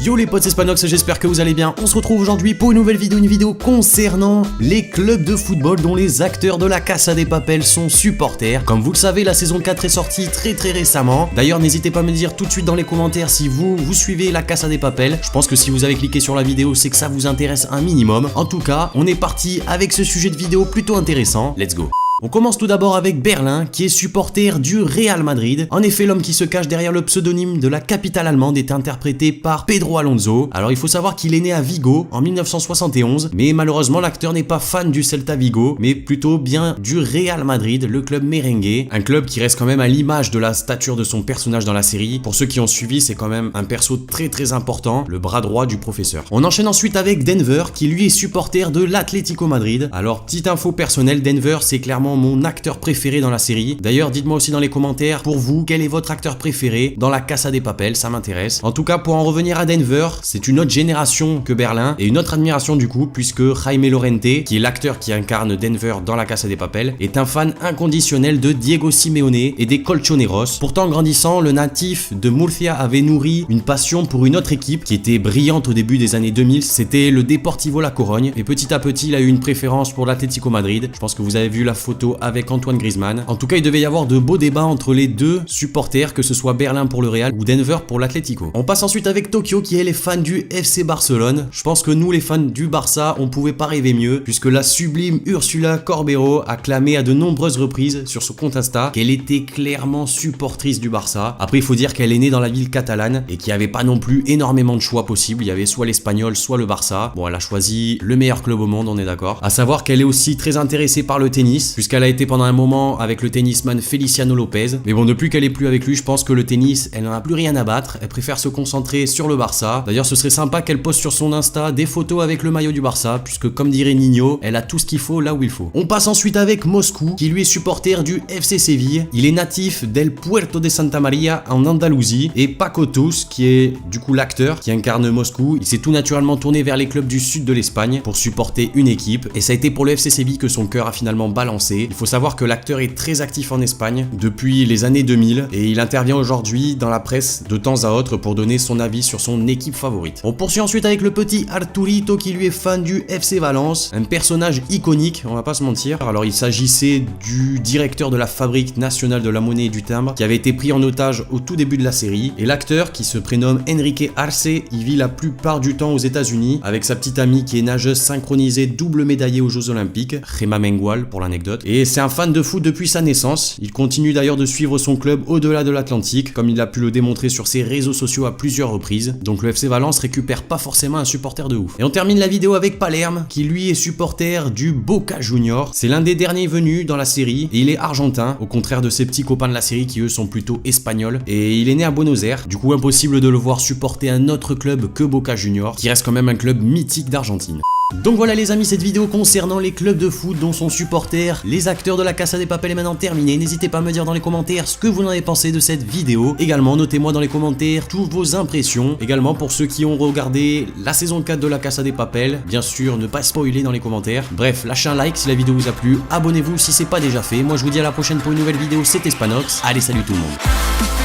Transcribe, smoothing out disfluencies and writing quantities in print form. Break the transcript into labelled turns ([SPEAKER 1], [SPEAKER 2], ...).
[SPEAKER 1] Yo les potes, c'est Spanox, j'espère que vous allez bien. On se retrouve aujourd'hui pour une nouvelle vidéo, concernant les clubs de football dont les acteurs de la Casa de Papel sont supporters. Comme vous le savez, la saison 4 est sortie très récemment. D'ailleurs, n'hésitez pas à me dire tout de suite dans les commentaires si vous suivez la Casa de Papel. Je pense que si vous avez cliqué sur la vidéo, c'est que ça vous intéresse un minimum. En tout cas, on est parti avec ce sujet de vidéo plutôt intéressant. Let's go. On commence tout d'abord avec Berlin, qui est supporter du Real Madrid. En effet, l'homme qui se cache derrière le pseudonyme de la capitale allemande est interprété par Pedro Alonso. Alors il faut savoir qu'il est né à Vigo en 1971, mais malheureusement l'acteur n'est pas fan du Celta Vigo, mais plutôt bien du Real Madrid, le club merengue. Un club qui reste quand même à l'image de la stature de son personnage dans la série. Pour ceux qui ont suivi, c'est quand même un perso très important, le bras droit du professeur. On enchaîne ensuite avec Denver, qui lui est supporter de l'Atlético Madrid. Alors petite info personnelle, Denver c'est clairement mon acteur préféré dans la série. D'ailleurs, dites-moi aussi dans les commentaires, pour vous, quel est votre acteur préféré dans la Casa de Papel, ça m'intéresse. En tout cas, pour en revenir à Denver, c'est une autre génération que Berlin et une autre admiration du coup, puisque Jaime Lorente, qui est l'acteur qui incarne Denver dans la Casa de Papel, est un fan inconditionnel de Diego Simeone et des Colchoneros. Pourtant, en grandissant, le natif de Murcia avait nourri une passion pour une autre équipe qui était brillante au début des années 2000, c'était le Deportivo La Corogne, et petit à petit, il a eu une préférence pour l'Atlético Madrid. Je pense que vous avez vu la photo avec Antoine Griezmann. En tout cas, il devait y avoir de beaux débats entre les deux supporters, que ce soit Berlin pour le Real ou Denver pour l'Atlético. On passe ensuite avec Tokyo, qui est les fans du FC Barcelone. Je pense que nous, les fans du Barça, on pouvait pas rêver mieux, puisque la sublime Ursula Corbero a clamé à de nombreuses reprises sur son compte Insta qu'elle était clairement supportrice du Barça. Après, il faut dire qu'elle est née dans la ville catalane et qu'il n'y avait pas non plus énormément de choix possibles. Il y avait soit l'Espagnol, soit le Barça. Bon, elle a choisi le meilleur club au monde, on est d'accord. À savoir qu'elle est aussi très intéressée par le tennis, puisqu'elle a été pendant un moment avec le tennisman Feliciano Lopez. Mais bon, depuis qu'elle est plus avec lui, je pense que le tennis, elle n'en a plus rien à battre. Elle préfère se concentrer sur le Barça. D'ailleurs, ce serait sympa qu'elle poste sur son Insta des photos avec le maillot du Barça, puisque comme dirait Nino, elle a tout ce qu'il faut là où il faut. On passe ensuite avec Moscou, qui lui est supporter du FC Séville. Il est natif d'El Puerto de Santa Maria en Andalousie. Et Paco Tous, qui est du coup l'acteur qui incarne Moscou, il s'est tout naturellement tourné vers les clubs du sud de l'Espagne pour supporter une équipe. Et ça a été pour le FC Séville que son cœur a finalement balancé. Il faut savoir que l'acteur est très actif en Espagne depuis les années 2000 et il intervient aujourd'hui dans la presse de temps à autre pour donner son avis sur son équipe favorite. On poursuit ensuite avec le petit Arturito, qui lui est fan du FC Valence, un personnage iconique, on va pas se mentir. Alors il s'agissait du directeur de la Fabrique nationale de la monnaie et du timbre qui avait été pris en otage au tout début de la série, et l'acteur, qui se prénomme Enrique Arce, il vit la plupart du temps aux États-Unis avec sa petite amie qui est nageuse synchronisée double médaillée aux Jeux Olympiques, Gemma Mengual pour l'anecdote, et c'est un fan de foot depuis sa naissance. Il continue d'ailleurs de suivre son club au-delà de l'Atlantique, comme il a pu le démontrer sur ses réseaux sociaux à plusieurs reprises. Donc le FC Valence récupère pas forcément un supporter de ouf. Et on termine la vidéo avec Palerme, qui lui est supporter du Boca Juniors. C'est l'un des derniers venus dans la série et il est argentin, au contraire de ses petits copains de la série qui eux sont plutôt espagnols. Et il est né à Buenos Aires, du coup impossible de le voir supporter un autre club que Boca Juniors, qui reste quand même un club mythique d'Argentine. Donc voilà les amis, cette vidéo concernant les clubs de foot dont sont supporters les acteurs de la Casa de Papel est maintenant terminée. N'hésitez pas à me dire dans les commentaires ce que vous en avez pensé de cette vidéo. Également, notez-moi dans les commentaires toutes vos impressions. Également, pour ceux qui ont regardé la saison 4 de la Casa de Papel, bien sûr, ne pas spoiler dans les commentaires. Bref, lâchez un like si la vidéo vous a plu. Abonnez-vous si c'est pas déjà fait. Moi, je vous dis à la prochaine pour une nouvelle vidéo. C'était Spanox. Allez, salut tout le monde.